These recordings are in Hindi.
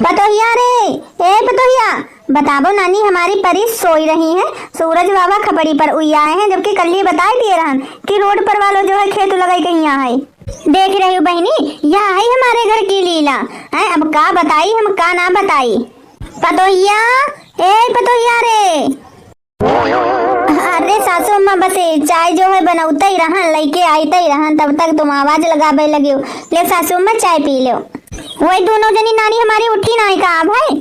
पतोहिया रे, ए पतोहिया, बताबो नानी हमारी परी सोई रही है। सूरज बाबा खपड़ी पर उई आए हैं, जबकि कल ही बताई दिए रहन कि रोड पर वालों जो है खेत लगाई कहीं यहाँ है। देख रही हूँ बहनी, यह है हमारे घर की लीला है। अब का बताई हम का ना बताई। पतोहिया, ए पतोहिया रे। अरे सासू अम्मा बस चाय जो है बनौते ही रहन, लेके आईते ही रहन, तब तक तुम आवाज लगाबे लगे हो। ले सासू अम्मा चाय पी लो। वही दोनों जनी नानी हमारी उठी ना का भाई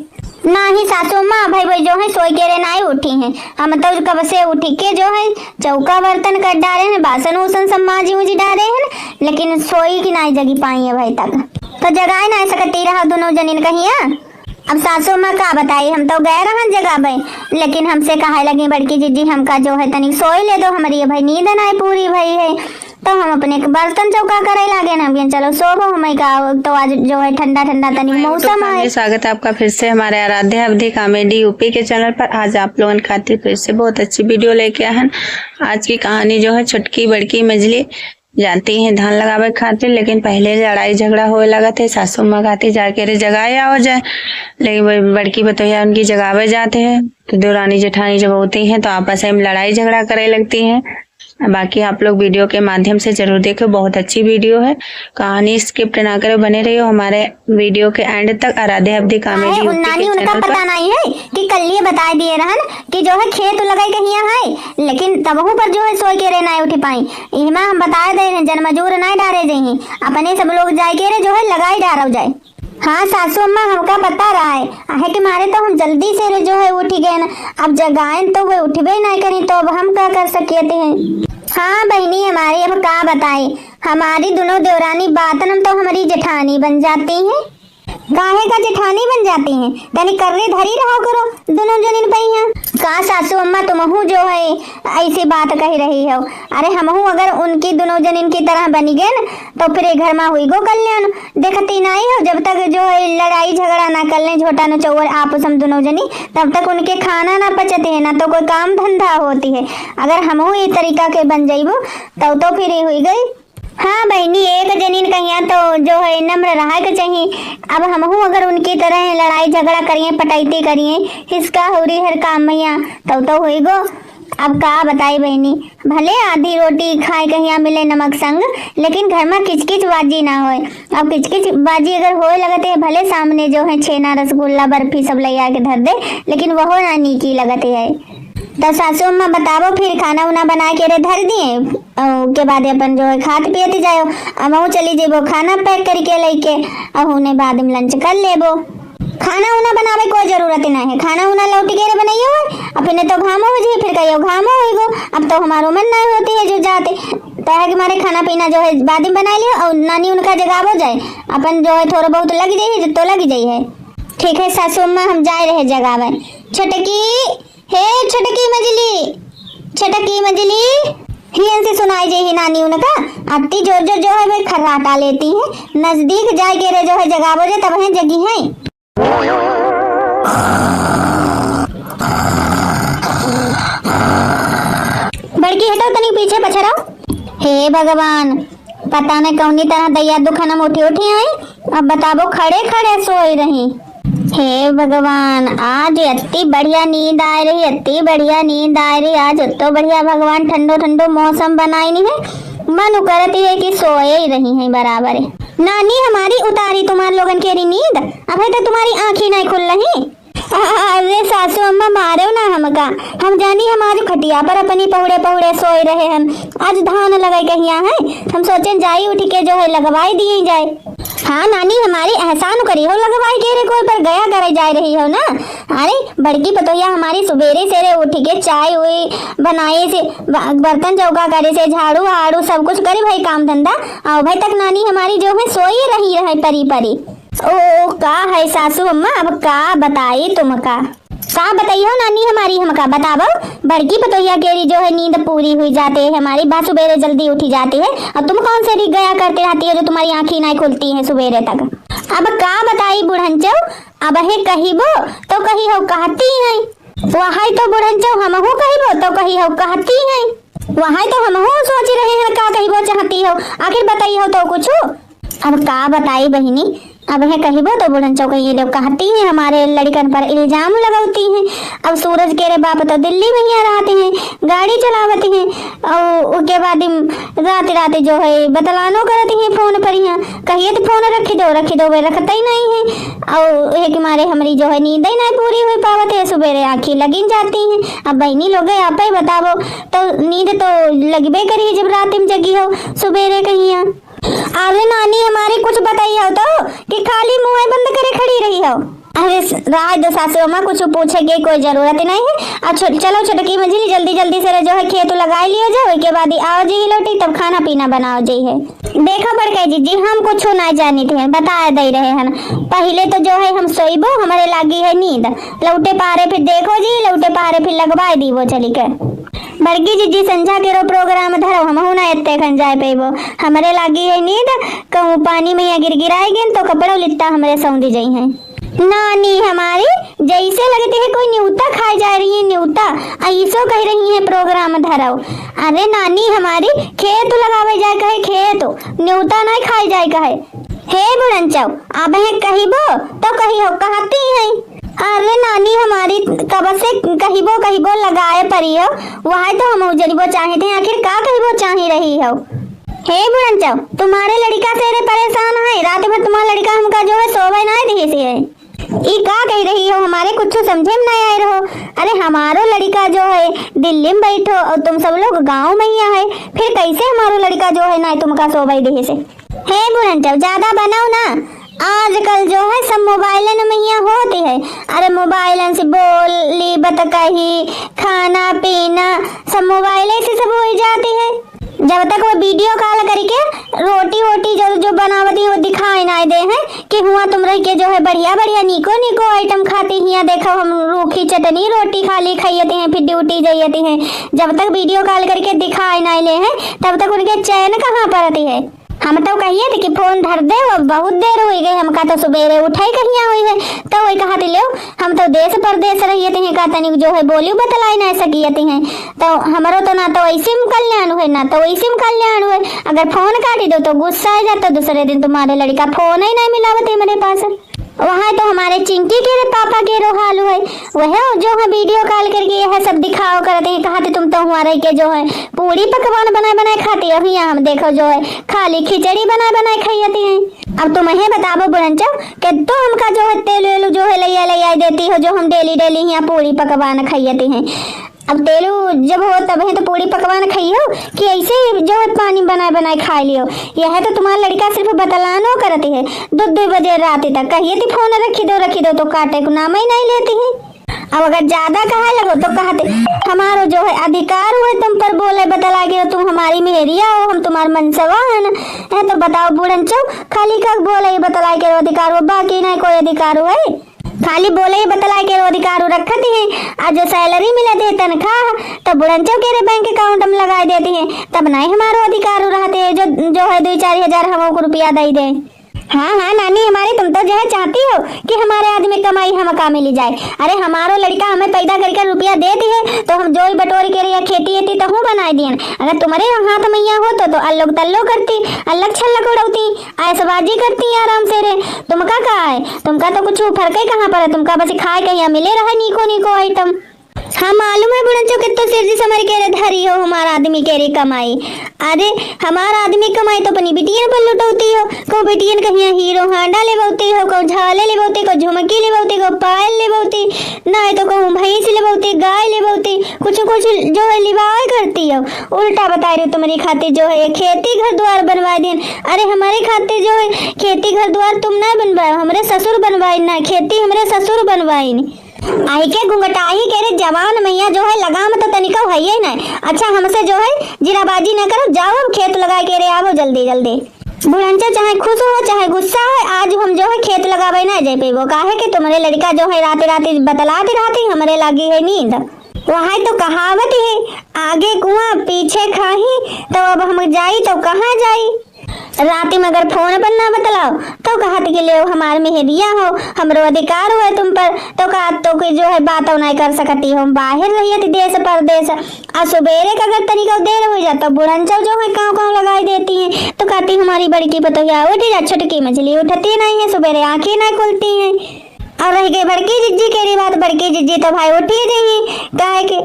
ना ही सासू अम्मा भाई वही जो है सोई के रे ना उठी हैं। हम तो कब से उठी के जो है चौका बर्तन कर डाले हैं, बासन उसन सब माजी उजी डाले हैं, लेकिन सोई की ना जगी पाई है भाई तक। तो जगाए ना सकती रहा दोनों जनीन कहिया। अब सासू माँ का बताई, हम तो गए रहन जगाबे, लेकिन हमसे कहा लगी बड़की जीजी हमका जो है तनिक सोई ले दो, हमारी भाई नींद ना पूरी भाई है। तो हम अपने बर्तन चौका करे लागे ना, चलो सोबो हमें का। तो आज जो है ठंडा ठंडा तनिक मौसम है। स्वागत है आपका फिर से हमारे आराध्य अवधि कॉमेडी यूपी के चैनल पर। आज आप लोगों खातिर फिर से बहुत अच्छी वीडियो लेके आए हैं। आज की कहानी जो है छुटकी बड़की मजली जानती हैं धान लगावे खातिर, लेकिन पहले लड़ाई झगड़ा होए लगा थे। सासू माँ कहती जाके रे जगाए आओ जाए, लेकिन बड़की बतौया उनकी जगावे जाते हैं तो देवरानी जेठानी जब होती हैं तो आपस में लड़ाई झगड़ा करे लगती हैं। बाकी आप लोग वीडियो के माध्यम से जरूर देखो, बहुत अच्छी वीडियो है। कहानी स्किप ना करे, बने रहिए हमारे वीडियो के एंड तक। आराध्य अवधि कॉमेडी नानी उनका पता नहीं है कि कल ये बता दिए रहन कि जो है खेत लगाई कहीं है, लेकिन तबहू पर जो है सोई के रे ना उठी पाई। इमा हम बताए दे रहे जन मजूर ना डारे जाए, अपने सब लोग जाए के रे जो है लगाई डारो जाए। हाँ सासू अम्मा हमका बता रहा है कि मारे तो हम जल्दी से जो है उठ गए ना, अब जगाएं तो वे उठबे नहीं करी, तो अब हम क्या कर सकते हैं। हाँ बहनी हमारी अब का बताए, हमारी दोनों देवरानी बातन तो हमारी जेठानी बन जाती हैं। काहे का जेठानी बन जाती हैं, तनी कर्रे धरी रहो करो दोनों जनिन पहिया। का सासू अम्मा तुमहू जो है ऐसी बात कह रही हो। अरे हमहू अगर उनकी दोनों जनिन की तरह बनी गए न तो फिर घर में हुई गो कल्याण। देखती नहीं हो जब तक जो है लड़ाई झगड़ा ना कर ले छोटा न चौर आपस हम दोनों जनी, तब तक उनके खाना ना पचते है ना तो कोई काम धंधा होती है। अगर हमहू ये तरीका के बन जाइबो तब तो फिर हुई गई। हाँ बहनी एक जनीन कहिया तो जो है नम्र रहा के चाहिए। अब हमहू अगर उनकी तरह लड़ाई झगड़ा करिए पटाइती करिए हिसका हुरी हर काम मैया तब तो हुई गो। अब का बताई बहनी, भले आधी रोटी खाए कहिया मिले नमक संग, लेकिन घर में किचकिच बाजी ना होए। अब किचकिच बाजी अगर होए लगते है, भले सामने जो है छेना रसगुल्ला बर्फी सब ले आके धर दे, लेकिन वह ना नीकी लगते है। तो सासू अम्मा बताबो फिर खाना उना बना के रे धर दिए, के बाद अपन जो है खात पियती जाओ। अब वो चली जेबो खाना पैक करके लेके, अब उन्हें बाद में लंच कर लेबो। खाना उना बनावे कोई जरूरत नहीं है, खाना उना लौट के रे बनाइयो अपने तो घामो हो जाए, फिर कहियो घामो होइगो। अब तो हमारो मन नहीं होती है जो जाते तह के मारे खाना पीना जो है बाद में बना लियो और नानी उनका जगावो जाए, अपन जो है थोड़ा बहुत लग जाइए तो लग जाइए। ठीक है सासू अम्मा हम जाए रहे जगावे। छटकी हे छटकी मजली, छटकी मजली हियन से सुनाई जे नानी उनका अति जोर जोर जो है वे खर्राटा लेती है। नजदीक जाए के रे जो है जगावो जे तब है जगी है। बड़की हटो तनी पीछे पछड़ो। हे भगवान पता नहीं कौनी तरह दैया दुखन में उठी उठी आई, अब बताबो खड़े खड़े सोई रही। हे भगवान आज इतनी बढ़िया नींद आ रही, इतनी बढ़िया नींद आ रही आज, तो बढ़िया भगवान ठंडो ठंडो मौसम बनाई नहीं है। मन करती है कि सोए ही रही है बराबर है। नानी हमारी उतारी तुम्हारे लोगन के नींद, अब है तो तुम्हारी आंखें नहीं खुल रही। अरे सासू अम्मा मारे ना हमका, हम जानी हमारे खटिया पर अपनी पहुड़े पहुड़े सोए रहे हम। आज धान लगाई कहिया है, हम सोचे जाई उठ के जो है लगवाई दिए जाए। हाँ नानी हमारी एहसान करी हो, लगवाई के रे कोई पर गया करे जा रही हो ना। अरे बड़की पतोहिया हमारी सुबेरे से उठ के चाय हुई बनाए से बर्तन चौका करे से झाड़ू हाड़ू सब कुछ करे भाई काम धंधा, और भाई तक नानी हमारी जो है सोई रही है परी परी। ओ का है सासू अम्मा, अब का बताई तुमका, का बताइयो नानी हमारी हमका बतावो। बड़की पतोहिया केरी जो है नींद पूरी हुई जाते है हमारी, बात सुबेरे जल्दी उठी जाती है, और तुम कौन से गया करते रहती है जो तुम्हारी आंखें नहीं खुलती है सुबेरे तक। अब का बताई बुढ़नचो, अब है कहिबो तो कही हो कहती है, वहाँ तो बुढ़नचो हमहू कहिबो तो कही हो कहती है, वहाँ तो हमहू सोच रहे हैं का कहिबो चाहती हो, आखिर बताई हो तो कुछ। अब का बताई बहिनी, अब है कहिबो तो बुढ़न चौक ये लोग कहती हैं हमारे लड़कन पर इल्जाम लगाती हैं। अब सूरज के रे बाप तो दिल्ली में ही रहते हैं, गाड़ी चलावती हैं और उसके बाद रात रात जो है बतलानो करती हैं फोन पर। यहाँ कहिए तो फोन रखी दो वे रखता ही नहीं है। और एक मारे हमारी जो है नींद ही नहीं पूरी हुई पावत है, सुबेरे आँखें लगी जाती हैं। अब बहनी लोग आप ही बताओ तो नींद तो लगबे करी जब रात में जगी हो सुबेरे कहीं। अरे नानी हमारी कुछ बताई हो तो कि खाली मुंह बंद करे खड़ी रही हो। अरे राज दो सासू माँ कुछ पूछे की कोई जरूरत नहीं है। चलो छोटकी मझली जल्दी जल्दी से जो है खेत लगाई लियो जाओ, उसके बाद आओ जी लौटी तब खाना पीना बनाओ जी है। देखो बड़के जी हम कुछ नहीं जानी थे बता दे रहे हैं। पहले तो जो है हम सोईबो हमारे लागी है नींद, लौटे पहाड़े फिर देखो जी लौटे पहाड़े फिर लगवाई दी वो चली के। बड़की जी संझा के रो प्रोग्राम धरो हम ना एते खन जाए पेबो, हमारे लागी है नींद। कहूँ पानी में गिर गिराएगी तो कपड़ा लिट्टा हमारे सौंधी जाई है। नानी हमारी जैसे लगते है कोई न्यूता खाई जा रही है, न्यूता ऐसो कह रही है प्रोग्राम धरो। अरे नानी हमारी खेत लगावे जाए कहे खेत, न्यूता नहीं खाई जाए कहे। हे बुढ़नचौ अब है कहिबो तो कही हो कहती है। अरे नानी हमारी कब से कहिबो लगाए परी हो, वहाँ तो हम उजरिबो चाहे थे, आखिर का कहिबो चाही रही हो। हे बुढ़नचौ तुम्हारे लड़का से रे परेशान है, रात भर तुम्हारा लड़का हमका जो है सोवे नहीं दी से है। ई का कह रही हो, हमारे कुछ समझे में नहीं आए रहो। अरे हमारो लड़का जो है दिल्ली में बैठो और तुम सब लोग गाँव में ही है, फिर कैसे हमारो लड़का जो है ना तुमका सोवे दी से। हे बुढ़नचौ ज्यादा बनाओ ना, आजकल जो है सब मोबाइलन में ही होती है। अरे मोबाइलन से बोली बतकही खाना पीना सब मोबाइल से सब हो जाती है। जब तक वो वीडियो कॉल करके रोटी वोटी जो बनावती वो दिखाई ना दे हैं कि हुआ तुम रह के जो है बढ़िया बढ़िया निको आइटम खाती हैं। देखो हम रूखी चटनी रोटी खाली खाइते हैं फिर ड्यूटी जाते हैं। जब तक वीडियो कॉल करके दिखाई ना ले हैं तब तक उनके चैन कहाँ पड़ती है। हम तो कहिए थे कि फोन धर दे, वो बहुत देर हो गई हमका तो सुबेरे उठाई कहिया हुई है तो वही कहा ले हम तो देश परदेश रहिए थे का तनिक जो है बोली बतलाई ना सकियते हैं। तो हमारो तो ना तो वैसे में कल्याण हुए ना तो वैसे में कल्याण हुए। अगर फोन काटी दो तो गुस्सा आ जाता, दूसरे दिन तुम्हारे लड़का फोन ही नहीं मिलावते मेरे पास। वहाँ तो हमारे चिंकी के पापा के रो हाल हुए, वह जो है वीडियो कॉल करके यह सब दिखाओ करते हैं। कहा तुम तो हमारे के जो है पूरी पकवान बनाए खाती हो, यहाँ हम देखो जो है खाली खिचड़ी बनाए खाती हैं। अब तुम यह बताओ बुढ़नचौ कि तो हमका जो है तेल जो है लिया देती हो जो हम डेली यहाँ पूरी पकवान खाते हैं। अब तेलू जब हो तब है तो पूरी पकवान खाइयो कि ऐसे जो है पानी बनाए खा लियो। यह है तो तुम्हारा लड़का सिर्फ बतलानो करती है 2 बजे रात तक कहिए थी फोन रखी दो तो काटे को नाम ही नहीं लेती है। अब अगर ज्यादा कहा लगो तो कहते हमारो जो है अधिकार हुए तुम पर बोले बतला के तुम हमारी मेहरिया हो, हम तुम्हारे मनसवा है ना है। तो बताओ बुढ़नचौ खाली का बोले बतला के अधिकार हो, बाकी नहीं कोई अधिकार हुआ है। खाली बोले बतला के अधिकार रखती है। आज जो सैलरी मिलती है तनख्वाह तो बुढ़नचौ के बैंक अकाउंट में लगा देती है, तब नहीं हमारो अधिकार रहते है जो है 2-4 हजार हमको रुपया दे दे। हाँ नानी हमारी तुम तो जो है चाहती हो कि हमारे आदमी कमाई हम का मिली जाए। अरे हमारो लड़का हमें पैदा करके रुपया देती है तो हम जोई बटोरी के लिए खेती है तो हूँ बनाई दिए। अगर तुम्हारे हाथ में यहाँ हो तो अल्लोग तल्लो करती, अलग छल्लक उड़ती, ऐसबाजी करती आराम से रे। तुमका का है, तुमका तो कुछ फर्क ही कहाँ पर है, तुमका बस खाए कहीं मिले रहे निको आइटम। हाँ मालूम है बुढ़नचौ कितो सिरजी समर के धरी हो हमारा आदमी के रे कमाई। अरे हमारा आदमी कमाई तो अपनी बिटियन पर लुटौती हो, को बिटियन कहीं हीरो हांडा ले बहुती हो, को झाले ले बहुती, को झुमकी ले बहुती, को पायल ले बहुती, नहीं तो कहूँ भैंस ले बहुती, गाय ले बहुती, कुछ जो है लिवाए करती हो। उल्टा बता रही हो तुम्हारी खातिर जो है खेती घर द्वार बनवा दें। अरे हमारे खातिर जो है खेती घर द्वार तुम नहीं बनवाए, हमारे ससुर बनवाई ना, खेती हमारे ससुर बनवाई नहीं। आई के गुंगटाही के रे जवान मैया जो है लगाम तो तनिका है ही नहीं। अच्छा हमसे जो है जिराबाजी न करो, जाओ अब खेत लगा के रे आवो जल्दी। बुढ़नचौ चाहे खुश हो चाहे गुस्सा हो, आज हम जो है खेत लगावे ना जाए पेबो काहे कि तुम्हारे लड़का जो है रात बतलाते रहती हमारे लागी है नींद। वहाँ तो कहावत है आगे कुआं पीछे खाही, तो अब हम जाई तो कहाँ जाई। रात में अगर फोन पर ना बतलाओ तो कहत के ले हमार मेहरिया हो, हमरो अधिकार हुआ तुम पर, तो कहा तो कि जो है बात नहीं कर सकती हो, बाहर रही थी देश परदेश। और सुबेरे का अगर तनिक देर हो जाता बुढ़नचा जो है काँव लगाई देती है, तो कहती हमारी बड़की पतोहिया उठी जा, छोटकी मछली उठती नहीं है, सुबेरे आंखें नहीं खुलती हैं। और रह गई बड़की जिज्जी केरी बात, बड़की जिज्जी तो भाई उठी जाइए, काहे कि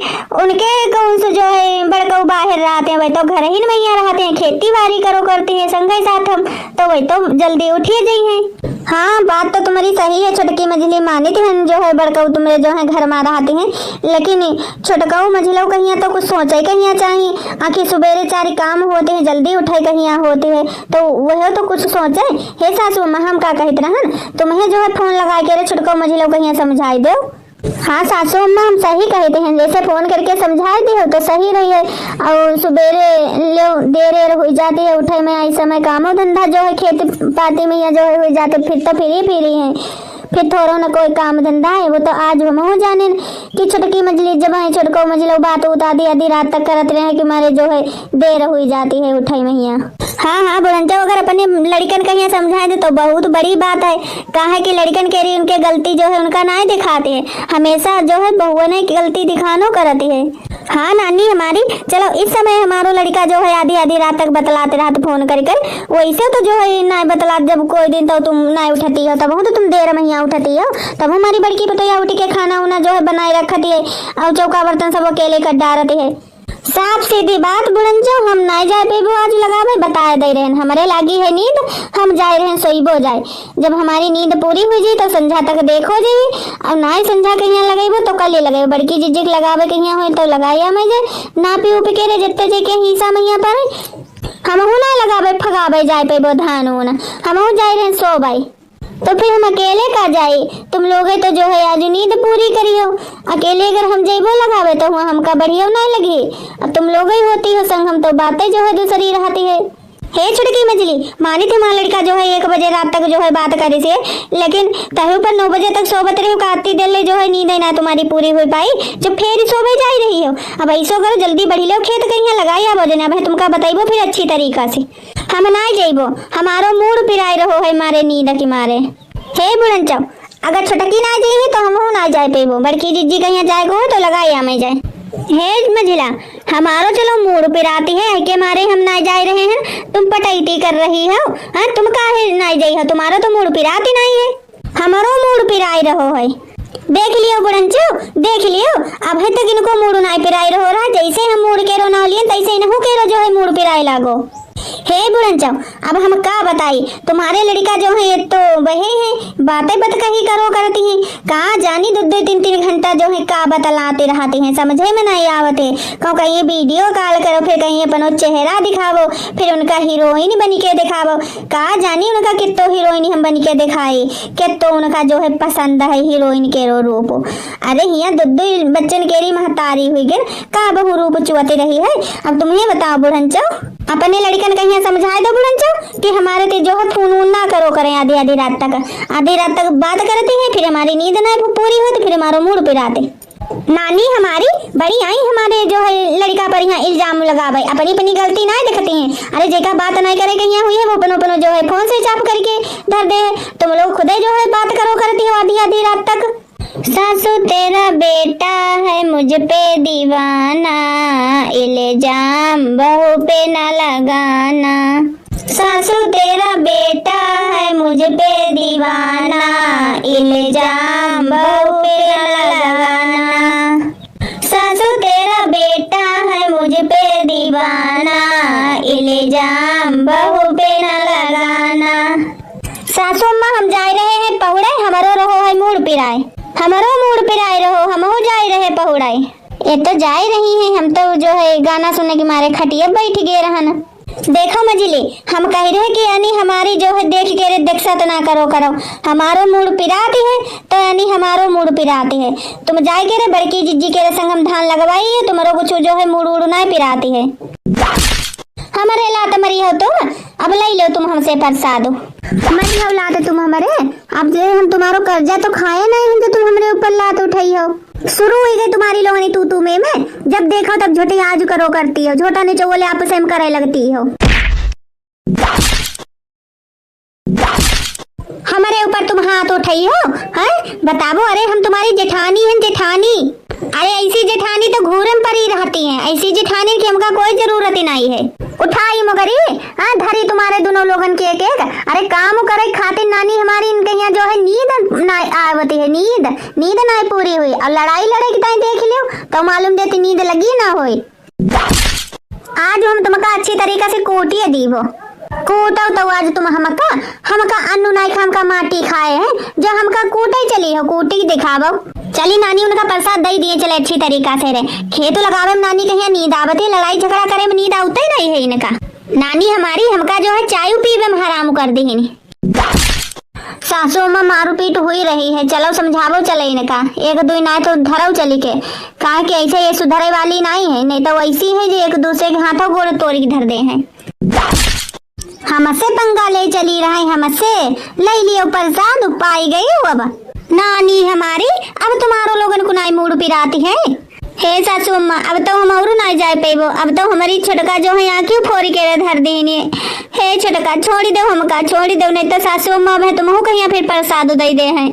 उनके कौन से जो है बड़का बाहर रहते हैं, वही तो घर ही में रहते हैं, खेती बाड़ी करो करते हैं संगे साथ हम, तो वही तो जल्दी उठिए जाइए। हाँ बात तो तुम्हारी सही है, छोटकी मछली मानी थी हम जो है बड़काऊ तुम्हारे जो है घर में रहते हैं, लेकिन छोटकाऊ मछलाऊ कहीं तो कुछ सोचा ही कहीं चाहिए, आखिर सुबेरे चारी काम होते हैं, जल्दी उठाई कहीं होते हैं, तो वह तो कुछ सोचे। हे सासू माँ हम का कहते रहन, तुम्हें जो है फोन लगा के छोटकाऊ मछलाऊ कहीं समझाई दो। हाँ सासू अम्मा हम सही कहते हैं, जैसे फोन करके समझा दी हो तो सही रही है। और सुबेरे देर हो जाती है उठे में, इस समय कामो धंधा जो है खेती पाती में या जो है हो जाते, फिर तो फिरी है, फिर थोड़ा ना कोई काम धंधा है, वो तो आज हम हो जाने कि छोटकी मछली जब है छोटको मछली बात उत आधी रात तक करत रहे कि मारे जो है देर हो जाती है उठाई में। हाँ बुढ़नचा अगर अपने लड़कन कहीं समझाए दे तो बहुत बड़ी बात है, कहा कि लड़कन के लिए उनके गलती जो है उनका नहीं दिखाते हैं, हमेशा जो है बहुओं ने गलती दिखानो करती है। हाँ नानी हमारी, चलो इस समय हमारो लड़का जो है आधी रात तक बतलाते रहते फोन कर वैसे तो जो है ना बतला, जब कोई दिन तो तुम ना उठती हो तब तो तुम देर में उठती हो, तब हमारी बड़की पतोहिया उठ के खाना उना जो है बनाए रखती है और चौका बर्तन सब अकेले कर डालती है। साफ सीधी बात बुढ़नचो हम नहीं जाए पे आज लगावे बताए दे रहे, हमारे लागी है नींद, हम जाए रहे सोईबो जाए, जब हमारी नींद पूरी हो जाए तो संझा तक देखो जाइए, और ना ही संझा कहीं लगेबो तो कल ही लगेबो, बड़की जिज्जी लगावे कहीं हो तो लगाइया मैं जाए, ना पी उपी के जितने जे के हिस्सा मैया पर हम ना लगावे फगावे जाए पे वो धान होना, हम जाए रहे सो भाई, तो फिर हम अकेले का जाए, तुम लोग तो जो है आज नींद पूरी करियो, अकेले अगर हम जेबो लगावे तो हुआ हमका बढ़िया नहीं लगी, अब तुम लोग ही होती हो संग, हम तो बातें जो है दूसरी रहती है। हे छुटकी मछली मानी थी हमारा लड़का जो है 1 बजे रात तक जो है बात करी से, लेकिन तहु पर 9 बजे तक सोबत रही हो, आती देर ले जो है नींद ना तुम्हारी पूरी हो पाई, जब फिर सोबे जा रही हो। अब ऐसो करो जल्दी बढ़ी लो, खेत कहीं लगाई भोजन, अब तुमका बताइबो फिर अच्छी तरीका से, हम ना जाइबो, हमारो मूड पिराई रहो है मारे नींद के मारे। हे बुढ़नचो अगर छोटकी ना जाइए तो हम ना जाए पेबो, बड़की जिज्जी कहीं जाए हो तो लगाई हमें जाए। हे मझिला हमारो चलो मूड पिराती है के मारे हम ना जा रहे हैं, तुम पटैती कर रही हो, हाँ तुम काहे ना जाई हो, तुम्हारा तो मूड पिराती नहीं है, हमारो मूड पिराई रहो है। देख लियो बुढ़नचो देख लियो, अब है तक इनको मूड ना पिराई रहो रहा, जैसे हम मूड के रो ना लिए तैसे इनको के रो जो है मूड पिराई लागो। हे बुढ़नचो अब हम का बताई, तुम्हारे लड़का जो है तो वही है बातें बत कही करो करती हैं, कहाँ जानी 2-2 3 घंटा जो है का बतलाते रहती हैं, समझे में नहीं आवते, कहो कहीं वीडियो कॉल करो, फिर कहीं अपनो चेहरा दिखावो, फिर उनका हीरोइन बन के दिखावो, कहाँ जानी उनका कितो हीरोइन हम बन के दिखाई, कितो उनका जो है पसंद है हीरोइन के रूप। अरे यहाँ 2 बच्चन केरी महतारी हुई गन का बहु रूप चुवती रही है। अब तुम्हें बताओ बुढ़नचो अपने लड़कन कहीं समझाए दो बुढ़नचो कि हमारे ते जो है फोन ना करो करें आधी रात तक बात करते हैं, फिर हमारी नींद ना पूरी हो तो फिर हमारो मूड पिराते। नानी हमारी बड़ी आई हमारे जो है लड़का पर यहाँ इल्जाम लगावे, अपनी गलती ना दिखती हैं, अरे जेका बात नहीं करे कहीं हुई है वो अपनो जो है फोन से चाप करके धर दे, तुम लोग खुद जो है बात करो करती हो आधी रात तक। सासू तेरा बेटा है मुझ पे दीवाना, इल्जाम बहू पे न लगाना, सासू तेरा बेटा है मुझ पे दीवाना, इल्जाम बहू पे न लगाना, सासू तेरा बेटा है मुझ पे दीवाना, इल्जाम बहू पे न लगाना। सासू अम्मा हम जा रहे हैं पहुड़े, हमारो रहो है मूड पिराए, हमारो मूड पिराए रहो, हम हो जाए रहे पहुड़ाई, ये तो जा रही हैं, हम तो जो है गाना सुनने के मारे खटिया बैठ गए रहन। देखो मझली हम कह रहे कि यानी हमारी जो है देख के दक्षत ना करो, हमारो मूड पिराती है तो यानी हमारो मूड पिराती है, तुम जाए के रे बड़की जिज्जी के संग हम धान लगवाई है, तुम्हारो कुछ जो है मूड उड़ नहीं पिराती है, हमारे लात मरी हो तुम, अब ले लो तुम हमसे प्रसाद, मरी हो लात तुम हमारे, अब जो हम तुम्हारो कर्जा तो खाए नहीं हैं, तुम हमारे ऊपर लात उठाई हो, शुरू हुई गई तुम्हारी लोगनी तू में, जब देखो तब झोटे आज करो करती हो, झोटा नीचे बोले आपस में करे लगती हो। हमारे ऊपर तुम हाथ उठाई हो हैं? बताबो, अरे हम तुम्हारी जेठानी हैं, जेठानी। अरे ऐसी जेठानी तो घूरम पर ही रहती हैं, ऐसी जेठानी की हमका कोई जरूरत ही नहीं है। उठाई मगरी हाँ, धरी तुम्हारे दोनों लोगन के एक एक। अरे काम करे खातिर नानी हमारी इनके यहाँ जो है नींद ना आवती है, नींद ना पूरी हुई और लड़ाई लड़े की ताई देख लियो तो मालूम देती नींद लगी ना हुई। आज हम तुमका अच्छी तरीका से कोटिए दीबो, कूटो तो आज तुम हमका अन्नू नाई हमका माटी खाए हैं, जो हमका कूटे चली हो, कूटी दिखावो। चली नानी उनका प्रसाद दे दिए चले अच्छी तरीका से रे। खेत लगावे में नानी कहीं नींद आवती, लड़ाई झगड़ा करे में नींद आवते ही नहीं है इनका। नानी हमारी हमका जो है चाय पीवे में हराम कर दी है। सासू अम्मा मारू पीट हुई रही है, चलो समझावो चले इनका, एक दो ना तो धरो चली के कहा कि ऐसे ये सुधरे वाली नहीं है, नहीं तो वैसी है जो एक दूसरे के हाथों गोड़ तोड़ी धर दे हैं। हमसे पंगा ले चली रहे, हमसे ले लियो प्रसाद पाई गई हो। अब नानी हमारी अब तुम्हारो लोगन को नाई मूड पिराती है। हे सासू अम्मा अब तो हम और ना जाए पेबो, अब तो हमारी छोटका जो है आंखें फोड़ी के धर देनी। हे छोटका छोड़ी दो, हमका छोड़ी दो, नहीं तो सासू अम्मा अब तुमहू कहीं फिर प्रसाद दे दे हैं।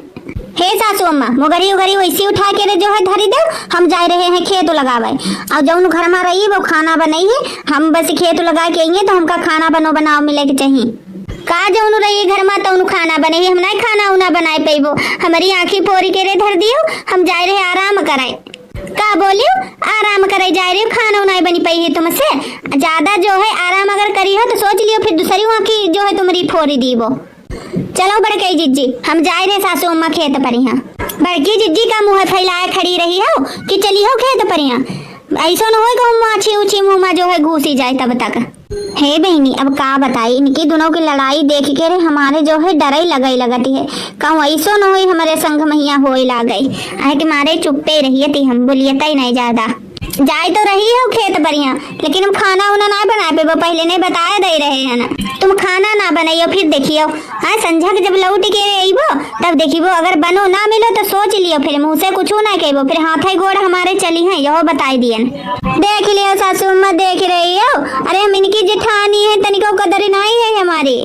हे सासू अम्मा मोगरी उगरी वैसी उठा के जो है धरी दो, हम जा रहे हैं खेत लगावे और जौन घर में रही वो खाना बनाई है, हम बस खेत लगा के आइए तो हमका खाना बनाओ मिले के चाहिए। का जौन रही घर में तो खाना बने, हम नहीं खाना उना बनाए पेबो, हमारी आंखी फोड़ी के धर दियो, हम जा रहे आराम कराए। का बोलियो आराम करे जा रही हो, खाना उना बनी पई है तुमसे, ज्यादा जो है आराम अगर करी हो तो सोच लियो फिर दूसरी वहाँ की जो है तुम्हारी फोड़ी दी वो। चलो बड़के जिज्जी हम जा रहे सासू अम्मा खेत पर। यहाँ बड़की जिज्जी का मुँह फैलाए खड़ी रही हो कि चली हो खेत पर। यहाँ ऐसा न हो माछी उछी मुँह में जो है घुसी जाए तब तक। हे बहनी अब का बताई, इनकी दोनों की लड़ाई देख के रे हमारे जो है डर ही लगती है, कहूँ ऐसा न हो हमारे संग मैया हो ला गई है कि मारे चुप्पे रही थी, हम बोलियता ही नहीं ज्यादा। जाए तो रही हो खेत पर यहाँ, लेकिन हम खाना उना ना बना पे वो पहले नहीं बताया दे रहे हैं ना, तुम खाना ना बनाइयो फिर देखियो। हाँ संझा के जब लौट के आइबो तब देखिबो, अगर बनो ना मिलो तो सोच लियो, फिर मुँह से कुछ ना कहबो, फिर हाथ गोड़ हमारे चली हैं यहो बताई दियन। देख लियो सासू अम्मा देख रही हो, अरे हम इनकी जेठानी है, तनिको कदर नहीं है हमारी,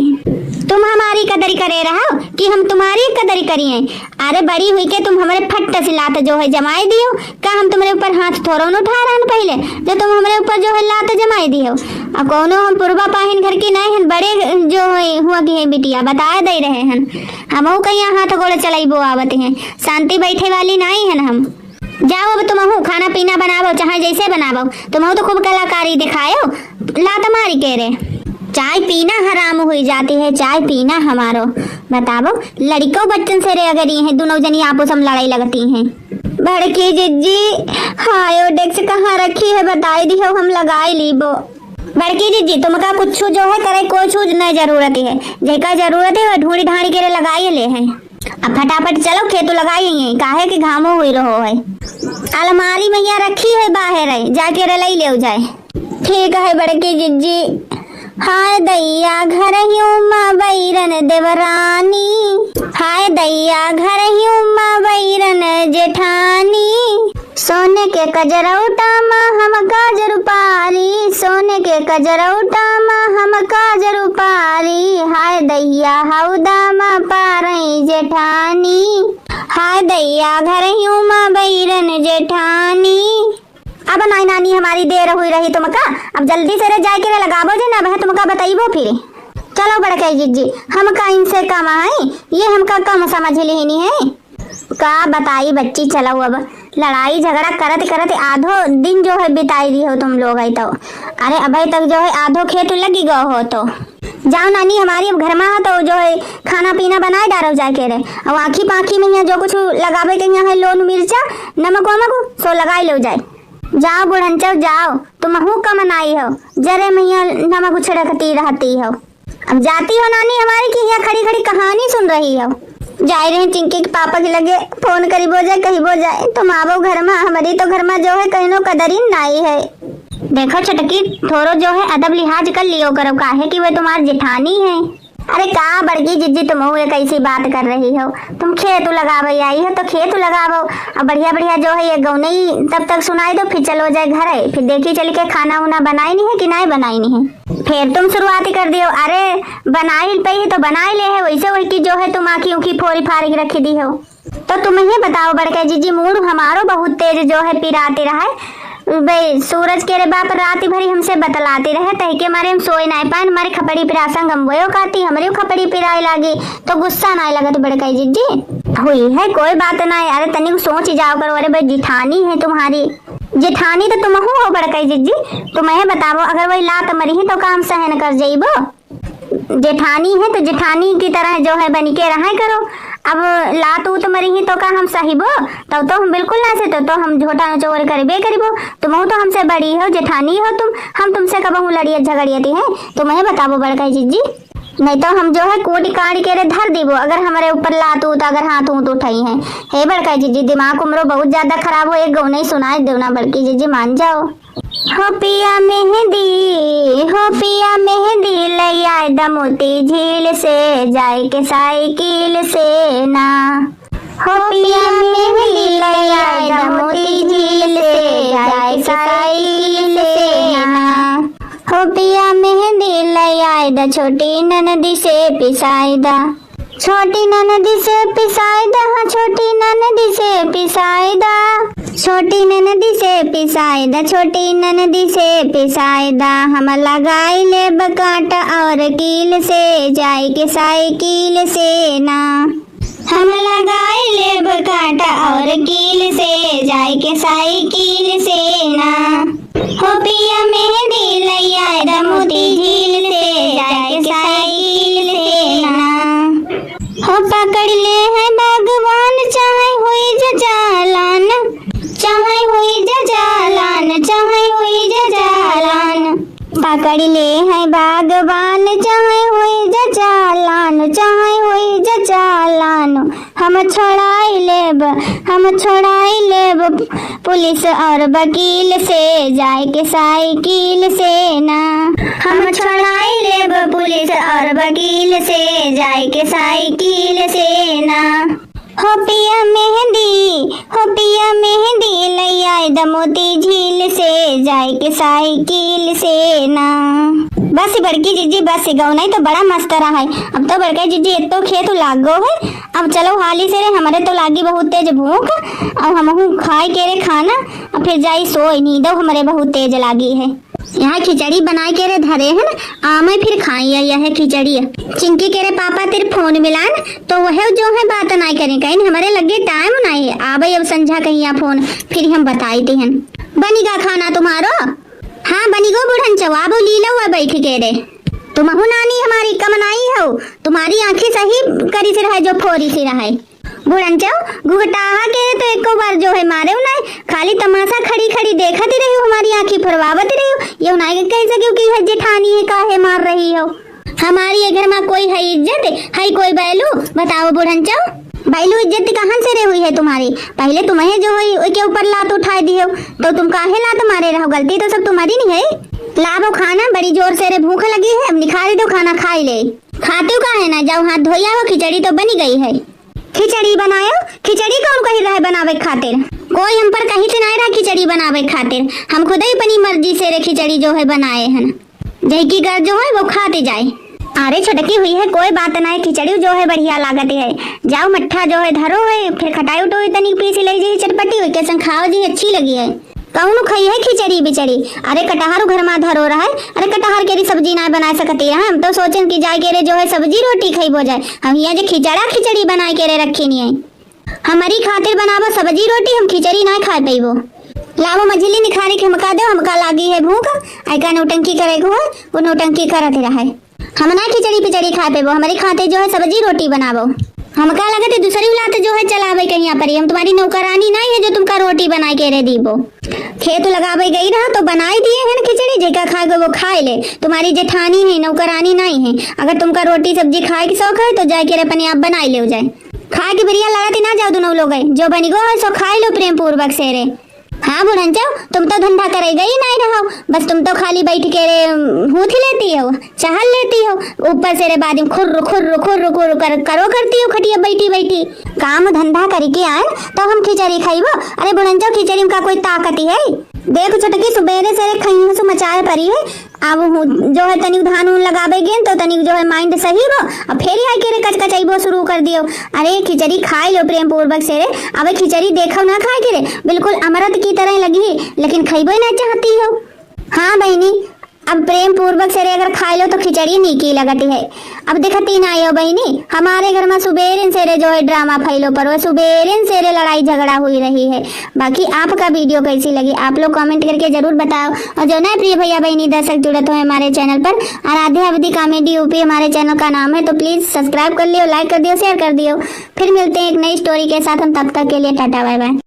तुम हमारी कदरी करे रहो कि हम तुम्हारी कदरी करिए। अरे बड़ी हुई के तुम हमारे फट से लात जो है जमाई दियो, का हम तुम्हारे ऊपर हाथ थोड़ा न उठा रहा पहले जो तुम हमारे ऊपर जो है लात जमाई दियो। अब कौनो हम पूर्वा पाहिन घर की नहीं हैं, बड़े जो है हुआ की है बिटिया बता दे रहे हैं, हम कहीं हाथ गोड़ चलाइबो आवते हैं, शांति बैठे वाली नहीं है हम। जाओ अब तुम खाना पीना बनावो, चाहे जैसे बनावो, तुम तो खूब कलाकारी दिखाओ, लात मारी के रे। चाय पीना हराम हुई जाती है, चाय पीना हमारो बताओ लड़कों बच्चन से रे अगर ये हैं दोनों जनी आपस में लड़ाई लगती हैं। बड़की जिज्जी हायो डेक्स कहाँ रखी है बताई दी हो, हम लगाई लीबो। बड़की जिज्जी तुमका कुछ जो है करे कोई चीज नहीं जरूरत है, जेका जरूरत है ढूंढी ढाड़ी के लगाई ले हैं। अब फटाफट चलो खेतों लगाई काहे कि घामो हुई रहो है, अलमारी में यहाँ रखी है बाहर है, जाके रलाई ले जाए। ठीक है बड़की जिज्जी। हाय दैया घर माँ बैरन देवरानी, हाय दैया घर माँ बैरन जेठानी, सोने के कजरौटा माँ हम काजर पारी, सोने के कजरौटा माँ हम काजर पारी, हाय दैया हौदा माँ पारई जेठानी, हाय दैया घर माँ बैरन जेठानी। अब नाई नानी हमारी देर हुई रही तुमका, अब जल्दी से रे जाके रे लगाबो जे ना तुमका बताइबो फिर। चलो बड़के जिज्जी हमका इनसे कम है, ये हमका कम समझ लेनी है, का बताई बच्ची। चलो अब लड़ाई झगड़ा करते करते आधो दिन जो है बिताई दी हो तुम लोग है तो, अरे अभी तक जो है आधो खेत लगी गो हो तो जाओ नानी हमारी अब घर में है तो जो है खाना पीना बनाए डालो जाके रे, और आँखी पाखी में यहाँ जो कुछ लगावे के यहाँ है लोन मिर्चा नमक वमक सो लगाई लो जाए। जाओ बुढ़ंचो जाओ, तुम कम नाई हो, जरे मैया नमक छिड़कती रहती हो। अब जाती हो नानी हमारी की यहाँ खड़ी खड़ी कहानी सुन रही हो। जा रहे चिंकी के पापा के लगे फोन करीबो जाए कहीबो जाए, तुम आवो घर में, हमारी तो घर में जो है कहीं कदरी नाई है। देखो छटकी थोड़ो जो है अदब लिहाज कर लियो करो, काहे कि वे तुम्हारी जेठानी है। अरे का बड़की जिज्जी तुम एक ऐसी बात कर रही हो। तुम खेत लगावे आई हो तो खेत लगावो, अब बढ़िया बढ़िया जो है ये गौनई तब तक सुनाई दो, फिर चलो जाए घर है, फिर देखी चल के खाना उना बनाई नहीं है कि नहीं बनाई नहीं है। फिर तुम शुरुआत ही कर दियो। अरे बनाई पे ही तो बनाई ले है, वैसे वही की जो है तुम आँखी उखी फोड़ी फाड़ी रखी दी हो। तो तुम ही बताओ बड़का जीजी, मूड हमारो बहुत तेज जो है पिराते रहा है भाई। सूरज के रे बाप रात भरी हमसे बतलाते रहे तह के मारे हम सोए नहीं पाए, हमारे खपड़ी पिरासंग हम वो काती, हमारे खपड़ी पिराए लागी तो गुस्सा नहीं लगा। तो बड़का जीजी हुई है कोई बात नहीं, अरे तनिक सोच जाओ करो। अरे भाई जिठानी है तुम्हारी, जेठानी तो तुम हो बड़का जीजी, तुम्हें बताओ अगर वही लात मरी है तो काम सहन कर जाइबो। जेठानी है तो जेठानी की तरह जो है बन के रहा करो। अब लात उत मरी ही तो का हम सहीबो, तब तो हम बिल्कुल ना से तो हम झोटा नचोर करबे करिबो। तुम तो हमसे बड़ी हो, जेठानी हो तुम, हम तुमसे कबहू लड़िया झगड़ियती है। तुम्हें बताबो बड़का जीजी, नहीं तो हम जो है कोट काट के रे धर दीबो अगर हमारे ऊपर लात उत अगर हाथ ऊत उठाई है। हे बड़का जीजी दिमाग उम्रो बहुत ज्यादा खराब हो, एक गौ नहीं सुनाई दो ना बड़की जीजी, मान जाओ। हो पिया मेहंदी लैया दमोती झील से जाए के साइकिल से ना। हो पिया मेहंदी लैया दमोती झील से जाए के साइकिल से ना। हो पिया मेहंदी लैया द छोटी ननदी से पिसाई दा, छोटी ननदी से पिसाई दा, छोटी ननदी से पिसाई दा, छोटी ननदी से पिसाई दा, छोटी ननदी से पिसाई दा। हम लगाई ले बकाटा और कील से जाए के साइकिल से ना। हम लगाई ले बकाटा और कील से जाए के साइकिल से ना। हो पिया मेहंदी लैया दमोती झील से जाए के साइकिल से ना। हो पकड़ ले है भगवान चाहे हुई जजालान, चाहे हुई जजालान, चाहे हुई जजालान। पकड़ ले है भगवान चाहे हुई जजालान, चाहे हुई जजालान। हम छोड़ाई लेब पुलिस और वकील से जाए के साइकिल से ना। हम छोड़ाई लेब पुलिस और वकील से जाए के साइकिल से ना। हो पिया मेहंदी लैया दमोती झील से जाए के साइकिल से ना। बस बड़की जीजी बस गौ नहीं तो बड़ा मस्त रहा है। अब तो बड़का जीजी एक तो खेत लागो है, अब चलो हाली से रे, हमारे तो लागी बहुत तेज भूख, अब हम खाए के रे खाना और फिर जाई सोई नींदो हमारे बहुत तेज लागी है। यहाँ खिचड़ी बनाए के रे धरे है ना, आमे फिर खाई यह खिचड़ी। चिंकी के रे पापा तेरे फोन मिलान तो वह जो है बात नहीं करें, कहीं हमारे लगे टाइम नहीं है। आबे अब संझा कहीं फोन फिर हम बताई थे हैं। बनीगा खाना तुम्हारो? हाँ बनीगो बुढ़न चवा वो लीला हुआ बैठ के रे। तुम हो नानी हमारी कमनाई हो, तुम्हारी आंखें सही करी से रहे जो फोरी से रहे। बुढ़न चाओ घुघटाहा के तो एको बार जो है मारे नहीं, खाली तमाशा खड़ी खड़ी देखती रही हो, हमारी आंखें फरवावती रही हो। ये नहीं कह सके कि है जेठानी है काहे मार रही हो। हमारी ये घर में कोई है इज्जत है कोई बैलू? बताओ बुढ़न चाओ, बैलू इज्जत कहाँ से रे हुई है तुम्हारी? पहले तुम्हें जो है के ऊपर लात उठा दी हो तो तुम काहे लात मारे रहो? गलती तो सब तुम्हारी नहीं है। लाभो खाना बड़ी जोर से रे भूख लगी है, अब निखारी दो खाना खाई ले। खाते काहे ना? जाओ हाथ धोया हो, खिचड़ी तो बनी गई है। खिचड़ी बनायो? खिचड़ी कौन कही रहा है बनावे खातिर? कोई हम पर कही तो नहीं रहा खिचड़ी बनावे खातिर, हम खुद ही अपनी मर्जी से रे खिचड़ी जो है बनाए हैं, जैकी घर जो है वो खाते जाए। अरे छटकी हुई है कोई बात नहीं, खिचड़ी जो है बढ़िया लागत है। जाओ मट्ठा जो है धरो है, फिर खटाई उठो तनिक पीसी ले जी, चटपटी हुई कैसे खाओ जी, अच्छी लगी है। कौन खाई है खिचड़ी बिचड़ी? अरे कटहर घर में धरो रहा है, अरे कटहर के सब्जी ना बना सकती है। हम तो सोचन कि जाए के रे जो है सब्जी रोटी खाई जाए, हम यहाँ जो खिचड़ी बना के रे रखी नहीं है। हमारी खातिर बनाबो सब्जी रोटी, हम खिचड़ी ना खा पाइबो। लावो मछली निखारी के हमका दो, हमका लागी है भूख, आइका नौटंकी करे को है वो नौटंकी करत रहा है। हम ना खिचड़ी पिचड़ी खा पेबो, हमारी खाते जो है सब्जी रोटी बनाबो। हमका लगत है दूसरी लात जो है चलावे कहीं यहाँ पर, हम तुम्हारी नौकरानी नहीं है जो तुमका रोटी बना के रे दीबो। खेत लगावे गई रहा तो बनाई दिए है ना खिचड़ी, जेका खाएगा वो खाए ले। तुम्हारी जेठानी है नौकरानी नहीं है, अगर तुमका रोटी सब्जी खाए की शौक है तो जाए के अपने आप बनाई ले जाए। खाए की बढ़िया लड़ती ना जाओ दोनों लोग, जो बनी गो है सो खाए लो प्रेम पूर्वक से रे। हाँ बुढ़ंचो, तुम तो धंधा करेगा ही नहीं रहो, बस तुम तो खाली बैठ के रे हूथ लेती हो, चहल लेती हो, ऊपर से रे बाद में खुर्र खुर्र खुर्र खुर्र करो करती हो खटिया बैठी बैठी। काम धंधा करके आए तो हम खिचड़ी खाइबो। अरे बुढ़ंचो, खिचड़ी में का कोई ताकत है? देख छोटकी, सुबेरे से खइयों से मचाए पड़ी है। अब जो है तनिक धान उन लगाबे गेन तो तनिक जो है माइंड सही बो, अब फेर आई के रे कचकचाइबो शुरू कर दियो। अरे खिचड़ी खाई लो प्रेम पूर्वक से रे। अबे खिचड़ी देखो ना खाए के रे, बिल्कुल अमृत की तरह लगी, लेकिन खइबो ही ना चाहती हो। हाँ बहनी, अब प्रेम पूर्वक से रे अगर खा लो तो खिचड़ी नीकी लगती है। अब देखती ना आयो बहनी, हमारे घर में सुबेरे से रे जो है ड्रामा फैलो पर सुबेरे से रे लड़ाई झगड़ा हुई रही है। बाकी आपका वीडियो कैसी लगी आप लोग कमेंट करके जरूर बताओ। और जो ना प्रिय भैया बहनी दर्शक जुड़े हो हमारे चैनल पर, आराध्या अवधि कॉमेडी यूपी हमारे चैनल का नाम है, तो प्लीज सब्सक्राइब कर लियो, लाइक कर दियो, शेयर कर दियो। फिर मिलते हैं एक नई स्टोरी के साथ, हम तब तक के लिए टाटा बाय बाय।